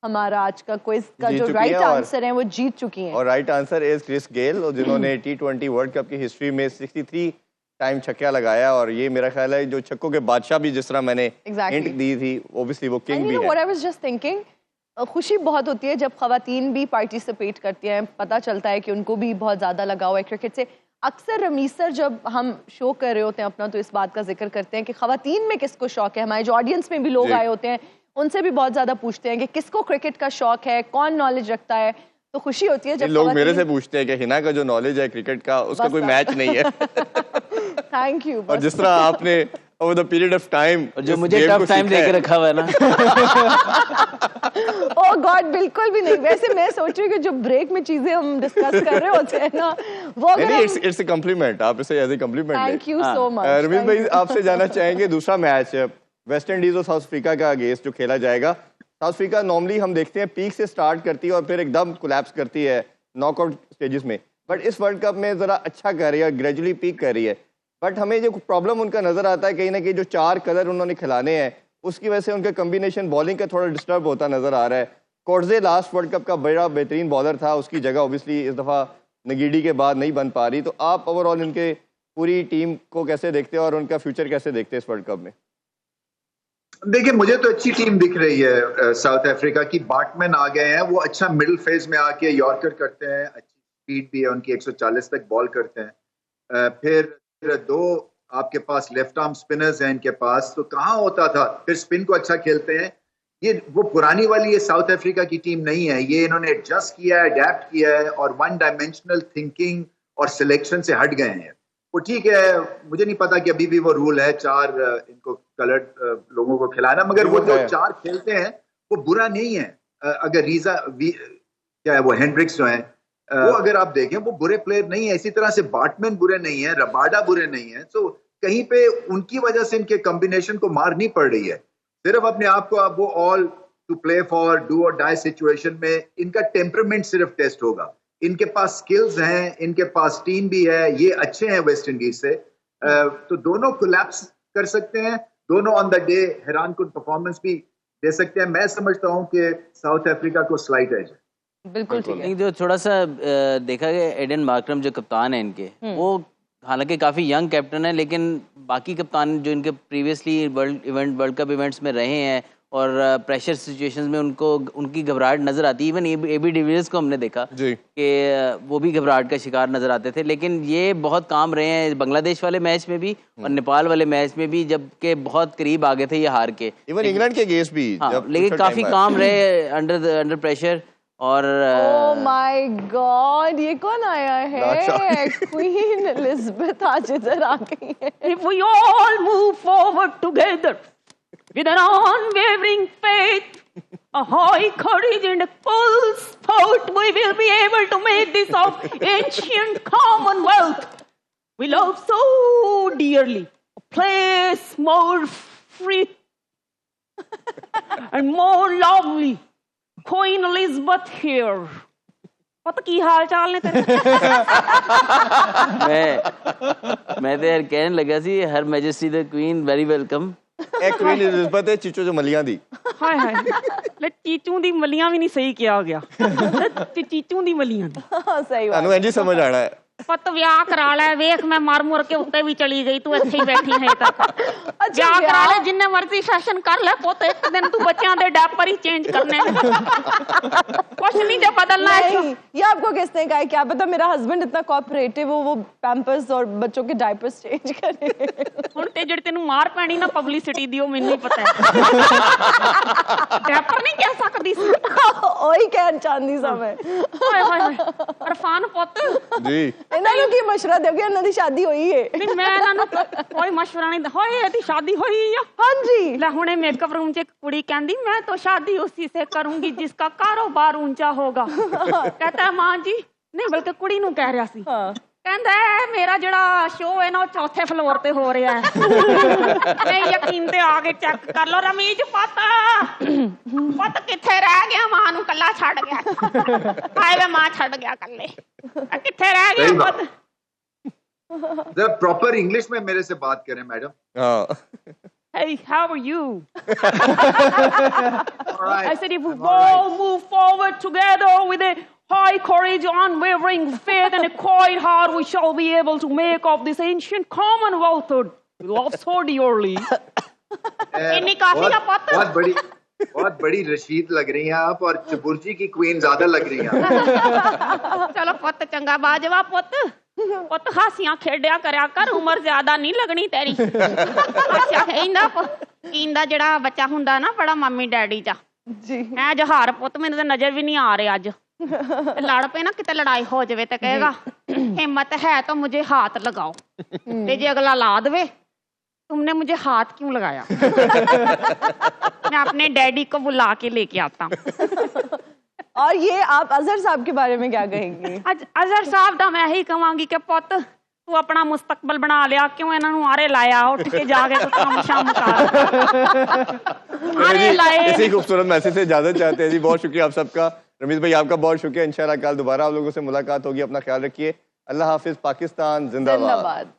हमारा आज का क्विज का जीत जो चुकी राइट हैं और- आंसर है वो जीत चुकी हैं। और right answer is Chris Gayle, और जिन्होंने T20 वर्ल्ड कप की हिस्ट्री में 63 टाइम छक्का लगाया। और ये मेरा ख्याल है जो छक्कों के बादशाह भी, जिस तरह मैंने Exactly. हिंट दी थी, ऑब्वियसली वो And किंग you भी know what है। I was just thinking? खुशी बहुत होती है जब खवातीन भी पार्टिसिपेट करती हैं, पता चलता है कि उनको भी बहुत ज़्यादा लगाव है क्रिकेट से। अक्सर रमीज सर जब हम शो कर रहे होते हैं अपना, तो इस बात का जिक्र करते हैं कि खवातीन में किसको शौक है। हमारे जो ऑडियंस में भी लोग जी। आए होते हैं, उनसे भी बहुत ज़्यादा पूछते हैं कि किसको क्रिकेट का शौक है, कौन नॉलेज रखता है। तो खुशी होती है जब लोग मेरे से पूछते हैं कि हिना का जो नॉलेज है क्रिकेट का, उसका बस कोई आप- मैच नहीं है। Thank you. और जिस तरह आपने over the period of time और जो मुझे टफ टाइम देके रखा हुआ है ना। ओह गॉड, बिल्कुल भी नहीं। वैसे मैं सोच रही हूँ कि जो ब्रेक में चीजें हम डिस्कस कर रहे होते हैं ना, वो अगर नहीं, हम- इट्स अ कॉम्प्लीमेंट, आप इसे as a compliment thank you so much. Rameez भाई, आपसे जानना चाहेंगे दूसरा मैच वेस्ट इंडीज और साउथ अफ्रीका का अगेंस्ट जो खेला जाएगा, साउथ अफ्रीका नॉर्मली हम देखते हैं पीक से स्टार्ट करती है और फिर एकदम कोलैप्स करती है नॉकआउट स्टेजेस में, बट इस वर्ल्ड कप में ज़रा अच्छा कर रही है, ग्रेजुअली पीक कर रही है। बट हमें जो प्रॉब्लम उनका नज़र आता है कहीं ना कहीं जो 4 कलर उन्होंने खिलाने हैं उसकी वजह से उनका कम्बिनेशन बॉलिंग का थोड़ा डिस्टर्ब होता नज़र आ रहा है। कोर्जे लास्ट वर्ल्ड कप का बड़ा बेहतरीन बॉलर था, उसकी जगह ऑब्वियसली इस दफ़ा नगीडी के बाद नहीं बन पा रही। तो आप ओवरऑल इनके पूरी टीम को कैसे देखते हैं और उनका फ्यूचर कैसे देखते हैं इस वर्ल्ड कप में? देखिए, मुझे तो अच्छी टीम दिख रही है साउथ अफ्रीका की। बाटमैन आ गए हैं, वो अच्छा मिडिल फेज में आके यॉर्कर करते हैं, अच्छी स्पीड भी है उनकी, 140 तक बॉल करते हैं। फिर 2 आपके पास लेफ्ट आर्म स्पिनर्स हैं इनके पास, तो कहाँ होता था, फिर स्पिन को अच्छा खेलते हैं। ये वो पुरानी वाली ये साउथ अफ्रीका की टीम नहीं है, ये इन्होंने एडजस्ट किया है, अडेप्ट किया है और वन डायमेंशनल थिंकिंग और सिलेक्शन से हट गए हैं। वो ठीक है, मुझे नहीं पता कि अभी भी वो रूल है 4 इनको कलर्ड लोगों को खिलाना, मगर वो जो 4 खेलते हैं वो बुरा नहीं है। अगर क्या है वो हेंड्रिक्स जो है वो अगर आप देखें वो बुरे प्लेयर नहीं है, इसी तरह से बाटमैन बुरे नहीं है, रबाडा बुरे नहीं है। तो कहीं पे उनकी वजह से इनके कॉम्बिनेशन को मार नहीं पड़ रही है, सिर्फ अपने आप को अब वो all to play for do और डाई सिचुएशन में इनका टेम्परामेंट सिर्फ टेस्ट होगा। इनके पास स्किल्स हैं, इनके पास टीम भी है, ये अच्छे हैं वेस्ट इंडीज से, तो दोनों कोलैप्स कर सकते हैं, दोनों ऑन द डे हैरान कुन परफॉर्मेंस भी दे सकते हैं। मैं समझता हूं कि साउथ अफ्रीका को स्लाइट एज है। बिल्कुल ठीक है। जो थोड़ा सा देखा गया, एडन मार्करम जो कप्तान है इनके, वो हालांकि काफ़ी यंग कैप्टन है, लेकिन बाकी कप्तान जो इनके प्रीवियसली वर्ल्ड कप इवेंट्स में रहे हैं और प्रेशर सिचुएशंस में उनकी घबराहट नज़र आती है। इवन एबी डिविलियर्स को हमने देखा कि वो भी घबराहट का शिकार नज़र आते थे, लेकिन ये बहुत काम रहे हैं बांग्लादेश वाले मैच में भी और नेपाल वाले मैच में भी, जबकि बहुत करीब आ गए थे ये हार के। इवन इंग्लैंड के अगेंस्ट भी लेकिन काफ़ी काम रहे अंडर प्रेशर। और ओह माय गॉड, ये कौन आया है? क्वीन एलिजाबेथ आज इधर आ गई है। If we all move forward together with an unwavering faith, a high courage and a full sport, we will be able to make this of ancient Commonwealth we love so dearly a place more free and more lovely. Queen Elizabeth here. पता की हाल चाल ने तेरे? मैं तो यार कहने लगा see, her majesty the queen very welcome. एक क्वीन एलिजाबेथ है चीचू जो मलियां दी। हाय हाय, ले चीचू दी मलियां भी नहीं सही किया गया, चीचू दी मलियां दी। सही बात। अनु जी समझ आना है। पत विआह करा ले, वेख मैं मर मुर के उत्ते भी चली गई, तू ਇੱਥੇ ਹੀ बैठी है तक। विआह करा ले, जिन्ने मर्जी फैशन कर ले पुत, एक दिन तू बच्चों दे डायपर ही चेंज करने कुछ नहीं जो बदलना है। ये आपको किसने कहा है? क्या पता मेरा हस्बैंड इतना कोऑपरेटिव हो, वो पैम्पर्स और बच्चों के डायपर्स चेंज करे। ਹੁਣ ਤੇ ਜਿਹੜੇ ਤੈਨੂੰ ਮਾਰ ਪੈਣੀ ਨਾ ਪਬਲਿਸਿਟੀ ਦੀ, ਉਹ ਮੈਨੂੰ ਹੀ ਪਤਾ ਹੈ। ਡੈਪਰ ਨਹੀਂ ਕਹਿ ਸਕਦੀ ਸੀ, ਉਹੀ ਕਹਿਣ ਚਾਹੁੰਦੀ ਸਾਂ ਮੈਂ। ਹਾਏ ਹਾਏ ਅਰਫਾਨ ਪੁੱਤ ਜੀ, ਇਹਨਾਂ ਨੂੰ ਕੀ ਮਸ਼ਵਰਾ ਦਿਓਗੇ? ਇਹਨਾਂ ਦੀ ਸ਼ਾਦੀ ਹੋਈ ਹੈ। ਨਹੀਂ ਮੈਂ ਇਹਨਾਂ ਨੂੰ ਕੋਈ ਮਸ਼ਵਰਾ ਨਹੀਂ ਹੋਏ, ਇਹਦੀ ਸ਼ਾਦੀ ਹੋਈ ਆ। ਹਾਂਜੀ, ਲੈ ਹੁਣੇ ਮੇਕਅਪ रूम 'ਚ ਇੱਕ ਕੁੜੀ ਕਹਿੰਦੀ मैं तो शादी उसी से करूंगी जिसका कारोबार ऊंचा होगा। कहता है मां जी, नहीं बल्कि कुड़ी नूं कह रहा सी, कहंदा है मेरा जड़ा शो है ना 4थे फ्लोर ते हो रहा है। नहीं यकीन ते आके चेक कर लो। रमीज पुत किथे रह गया? मां नूं कल्ला छड़ गया। हाय वे मां छड़ गया कल्ले, किथे रह गया पुत? जरा प्रॉपर इंग्लिश में मेरे से बात करें मैडम। हाँ। Hey, how are you? All right. I said if we all move forward together with a high courage, unwavering faith and a quiet heart, we shall be able to make of this ancient Commonwealth we love so dearly. इन्नी काफी का पता। बहुत बड़ी रशीद लग रही हैं आप, और चबुर्जी की क्वीन ज्यादा लग रही हैं। चलो पुत चंगा बाजवा पुत, पुत हासियां खेडिया करया कर, उम्र ज्यादा नहीं लगनी तेरी। अच्छा इंदा जड़ा बच्चा हुंदा ना बड़ा मम्मी डैडी चा जी, मैं जहार पुत मैनू तो नजर भी नहीं आ रहे अज। लड़ पे ना किते लड़ाई हो जावे तो कहेगा हिम्मत है तो मुझे हाथ लगाओ, ते जे अगला ला दे तुमने मुझे हाथ क्यों लगाया? मैं अपने डैडी को बुला के लेके आता हूँ। और ये आप अजहर साहब के बारे में क्या कहेंगे? अजहर साहब दा मैं यही कहांगी कि पुत ਤੂੰ ਆਪਣਾ ਮੁਸਤਕਬਲ ਬਣਾ ਲਿਆ ਕਿਉਂ ਇਹਨਾਂ ਨੂੰ ਆਰੇ ਲਾਇਆ ਉੱਠ ਕੇ ਜਾ ਕੇ ਕੋਈ ਕੰਮ ਸ਼ਾਮ कर आरे लाए इसी खूबसूरत मैसेज से इजाजत चाहते हैं जी। बहुत शुक्रिया आप सबका। रमीज भाई आपका बहुत शुक्रिया। इंशाल्लाह कल दोबारा आप लोगों से मुलाकात होगी। अपना ख्याल रखिए। अल्लाह हाफिज। पाकिस्तान जिंदाबाद।